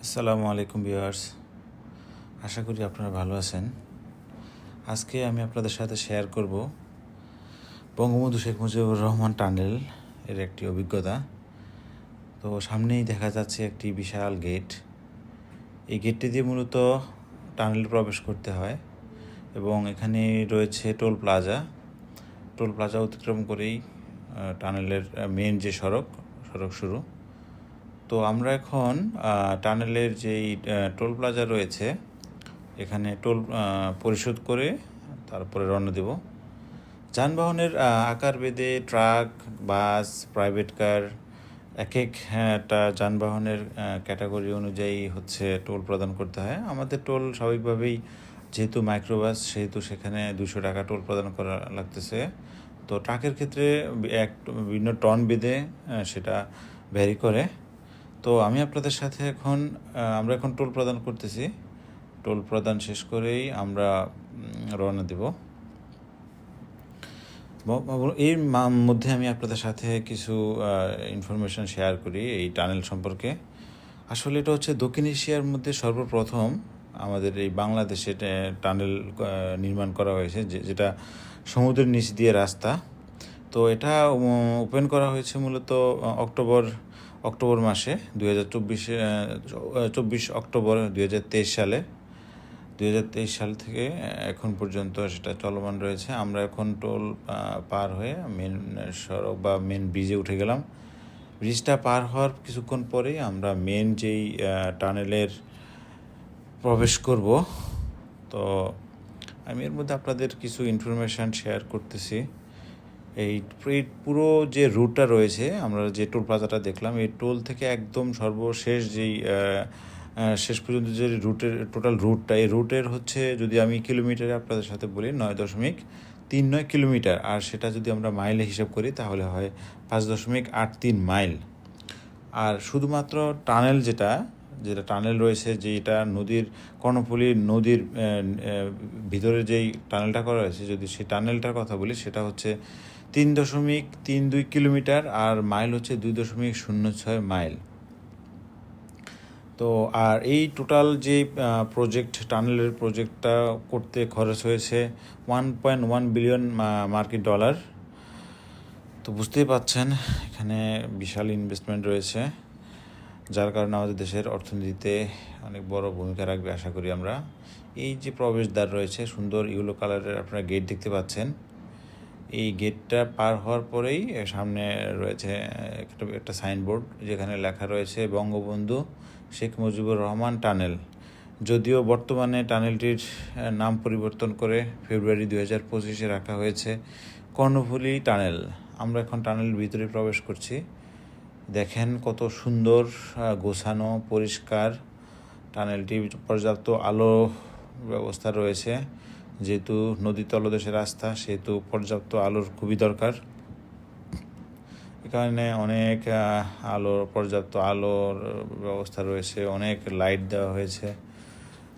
আসসালামু আলাইকুম ভিউয়ার্স, আশা করি আপনারা ভালো আছেন। আজকে আমি আপনাদের সাথে শেয়ার করব বঙ্গবন্ধু শেখ মুজিবুর রহমান টানেল এর একটি অভিজ্ঞতা। তো সামনেই দেখা যাচ্ছে একটি বিশাল গেট। এই গেটটি দিয়ে মূলত টানেলে প্রবেশ করতে হয় এবং এখানে রয়েছে টোল প্লাজা অতিক্রম করেই টানেলের মেন যে সড়ক শুরু। তো আমরা এখন টানেলের যেই টোল প্লাজা রয়েছে এখানে টোল পরিশোধ করে তারপরে রওনা দেব। যানবাহনের আকার ভেদে ট্রাক, বাস, প্রাইভেট কার একটা যানবাহনের ক্যাটাগরি অনুযায়ী হচ্ছে টোল প্রদান করতে হয়। আমাদের টোল স্বাভাবিকভাবেই যেহেতু মাইক্রোবাস সেহেতু সেখানে 200 টাকা টোল প্রদান করা লাগতেছে। তো ট্রাকের ক্ষেত্রে বিভিন্ন টন বেঁধে সেটা ভ্যারি করে। তো আমি আপনাদের সাথে আমরা এখন টোল প্রদান করতেছি। টোল প্রদান শেষ করেই আমরা রওনা দেব। এর মধ্যে আমি আপনাদের সাথে কিছু ইনফরমেশন শেয়ার করি এই টানেল সম্পর্কে। আসলে এটা হচ্ছে দক্ষিণ এশিয়ার মধ্যে সর্বপ্রথম আমাদের এই বাংলাদেশে টানেল নির্মাণ করা হয়েছে, যেটা সমুদ্রের নিচ দিয়ে রাস্তা। তো এটা ওপেন করা হয়েছে মূলত অক্টোবর মাসে 24 অক্টোবর 2023 সালে। 2023 সাল থেকে এখন পর্যন্ত সেটা চলমান রয়েছে। আমরা এখন টোল পার হয়ে মেন সড়ক বা মেন ব্রিজে উঠে গেলাম। ব্রিজটা পার হওয়ার কিছুক্ষণ পরেই আমরা মেন যেই টানেলের প্রবেশ করব। তো আমি এর মধ্যে আপনাদের কিছু ইনফরমেশান শেয়ার করতেছি। এই পুরো যে রুটটা রয়েছে, আমরা যে টোল প্লাজাটা দেখলাম, এই টোল থেকে একদম সর্বশেষ যেই শেষ পর্যন্ত যে টোটাল রুটটা, এই রুটের হচ্ছে যদি আমি কিলোমিটারে আপনাদের সাথে বলি 9.39 কিলোমিটার, আর সেটা যদি আমরা মাইলে হিসাব করি তাহলে হয় 5.83 মাইল। আর শুধুমাত্র টানেল যেটা টানেল রয়েছে, যেটা কর্ণফুলী নদীর ভিতরে যেই টানেলটা করা হয়েছে, যদি সেই টানেলটার কথা বলি সেটা হচ্ছে 3.32 কিলোমিটার, আর মাইল হচ্ছে 2.06 মাইল। তো আর এই টোটাল যে টানেলের প্রজেক্টটা করতে খরচ হয়েছে 1.1 বিলিয়ন মার্কিন ডলার। তো বুঝতেই পাচ্ছেন এখানে বিশাল ইনভেস্টমেন্ট রয়েছে, যার কারণে আমাদের দেশের অর্থনীতিতে অনেক বড় ভূমিকা রাখবে আশা করি আমরা। এই যে প্রবেশদ্বার রয়েছে, সুন্দর ইয়েলো কালারের আপনারা গেট দেখতে পাচ্ছেন। এই গেটটা পার হওয়ার পরেই সামনে রয়েছে একটা সাইনবোর্ড, যেখানে লেখা রয়েছে বঙ্গবন্ধু শেখ মুজিবুর রহমান টানেল। যদিও বর্তমানে টানেলটির নাম পরিবর্তন করে ফেব্রুয়ারি 2025 রাখা হয়েছে কর্ণফুলী টানেল। আমরা এখন টানেলের ভিতরে প্রবেশ করছি। দেখেন কত সুন্দর, গোছানো, পরিষ্কার টানেলটি। পর্যাপ্ত আলো ব্যবস্থা রয়েছে, যেহেতু নদী তলদেশে রাস্তা সেহেতু পর্যাপ্ত আলোর খুবই দরকার। এখানে অনেক পর্যাপ্ত আলোর ব্যবস্থা রয়েছে, অনেক লাইট দেওয়া হয়েছে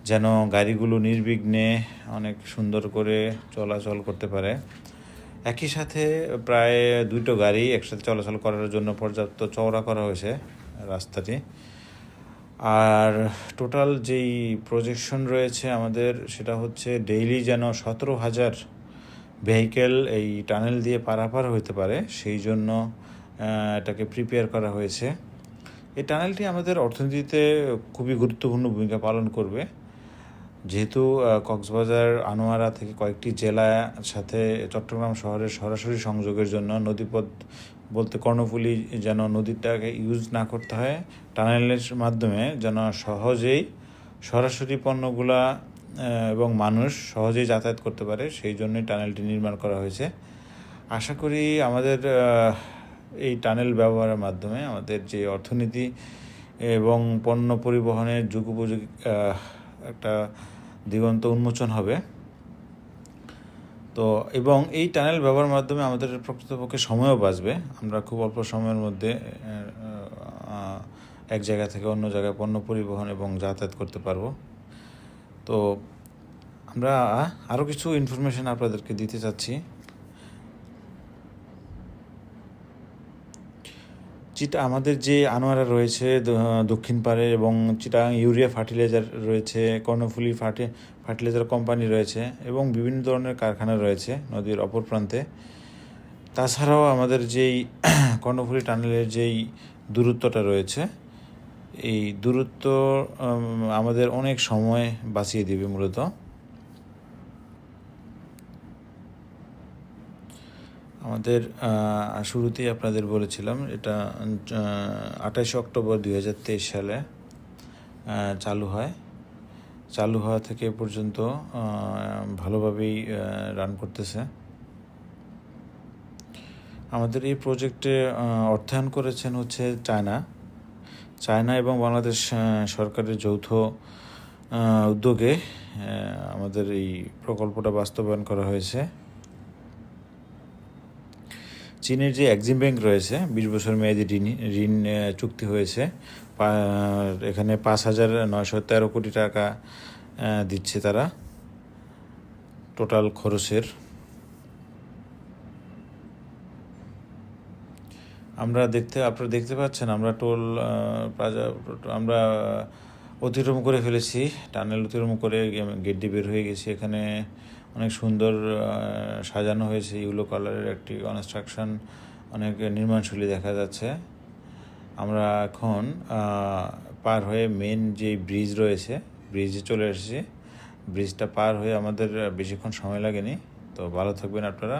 যেন গাড়িগুলো নির্বিঘ্নে অনেক সুন্দর করে চলাচল করতে পারে। একই সাথে প্রায় 2টো গাড়ি একসাথে চলাচল করার জন্য পর্যাপ্ত চওড়া করা হয়েছে রাস্তাটি। আর টোটাল যেই প্রজেকশন রয়েছে আমাদের, সেটা হচ্ছে ডেইলি যেন 17,000 ভেহিকেল এই টানেল দিয়ে পারাপার হতে পারে, সেই জন্য এটাকে প্রিপেয়ার করা হয়েছে। এই টানেলটি আমাদের অর্থনীতিতে খুবই গুরুত্বপূর্ণ ভূমিকা পালন করবে, যেহেতু কক্সবাজার, আনোয়ারা থেকে কয়েকটি জেলার সাথে চট্টগ্রাম শহরের সরাসরি সংযোগের জন্য নদীপথ বলতে কর্ণফুলী যেন নদীটাকে ইউজ না করতে হয়, টানেলের মাধ্যমে যেন সহজেই সরাসরি পণ্যগুলা এবং মানুষ সহজেই যাতায়াত করতে পারে, সেই জন্যই টানেলটি নির্মাণ করা হয়েছে। আশা করি আমাদের এই টানেল ব্যবহারের মাধ্যমে আমাদের যে অর্থনীতি এবং পণ্য পরিবহনের যুগোপযোগী একটা দিগন্ত উন্মোচন হবে। তো এবং এই টানেল ব্যবহারের মাধ্যমে আমাদের প্রকৃতপক্ষে সময়ও বাঁচবে। আমরা খুব অল্প সময়ের মধ্যে এক জায়গা থেকে অন্য জায়গায় পণ্য পরিবহন এবং যাতায়াত করতে পারবো। তো আমরা আরও কিছু ইনফরমেশন আপনাদেরকে দিতে চাচ্ছি। আমাদের যে আনোয়ারা রয়েছে দক্ষিণ পাড়ে, এবং চিটাগাং ইউরিয়া ফার্টিলাইজার রয়েছে, কর্ণফুলী ফার্টিলাইজার কোম্পানি রয়েছে, এবং বিভিন্ন ধরনের কারখানা রয়েছে নদীর অপর প্রান্তে। তাছাড়াও আমাদের যেই কর্ণফুলী টানেলের যেই দূরত্বটা রয়েছে, এই দূরত্ব আমাদের অনেক সময় বাঁচিয়ে দিবে। মূলত আমাদের শুরুতেই আপনাদের বলেছিলাম, এটা 28 অক্টোবর 2023 সালে চালু হয়। চালু হওয়া থেকে এ পর্যন্ত ভালোভাবেই রান করতেছে। আমাদের এই প্রজেক্টে অর্থায়ন করেছেন হচ্ছে চায়না এবং বাংলাদেশ সরকারের যৌথ উদ্যোগে আমাদের এই প্রকল্পটা বাস্তবায়ন করা হয়েছে। চীনের যে এক্সিম ব্যাংক রয়েছে 20 বছর মেয়াদী ঋণ চুক্তি হয়েছে, এখানে 5,913 কোটি টাকা দিচ্ছে তারা টোটাল খরচের। আপনারা দেখতে পাচ্ছেন আমরা আমরা অতিক্রম করে ফেলেছি, টানেল অতিক্রম করে গেট দিয়ে বের হয়ে গেছি। এখানে অনেক সুন্দর সাজানো হয়েছে, ইউলো কালারের একটি কনস্ট্রাকশন, অনেক নির্মাণশৈলী দেখা যাচ্ছে। আমরা এখন পার হয়ে মেন যে ব্রিজ রয়েছে, ব্রিজে চলে এসেছি। ব্রিজটা পার হয়ে আমাদের বেশিক্ষণ সময় লাগেনি। তো ভালো থাকবেন আপনারা।